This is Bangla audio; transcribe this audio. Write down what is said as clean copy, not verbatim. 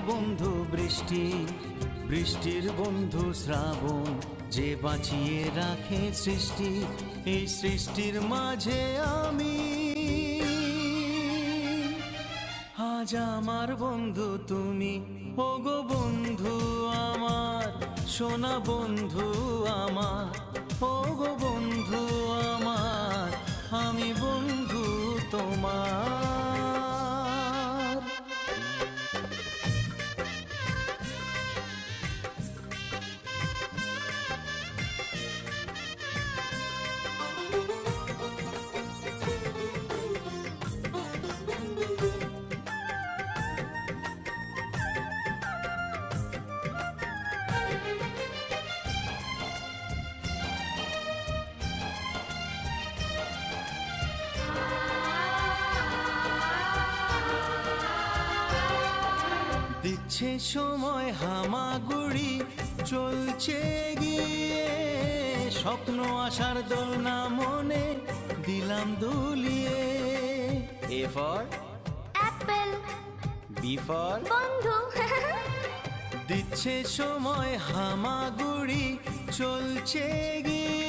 বন্ধু বৃষ্টি, বৃষ্টির বন্ধু শ্রাবণ, যে বাঁচিয়ে রাখে সৃষ্টি। এই সৃষ্টির মাঝে আমি, আজ আমার বন্ধু তুমি। ওগো বন্ধু আমার, সোনা বন্ধু আমার, ওগো বন্ধু আমার, আমি বন্ধু তোমার। দিচ্ছে সময় হামাগুড়ি, চলছে গিয়ে স্বপ্ন আশার দোলনা মনে দিলাম দুলিয়ে। A for apple, B for বন্ধু। দিচ্ছে সময় হামাগুড়ি, চলছে গিয়ে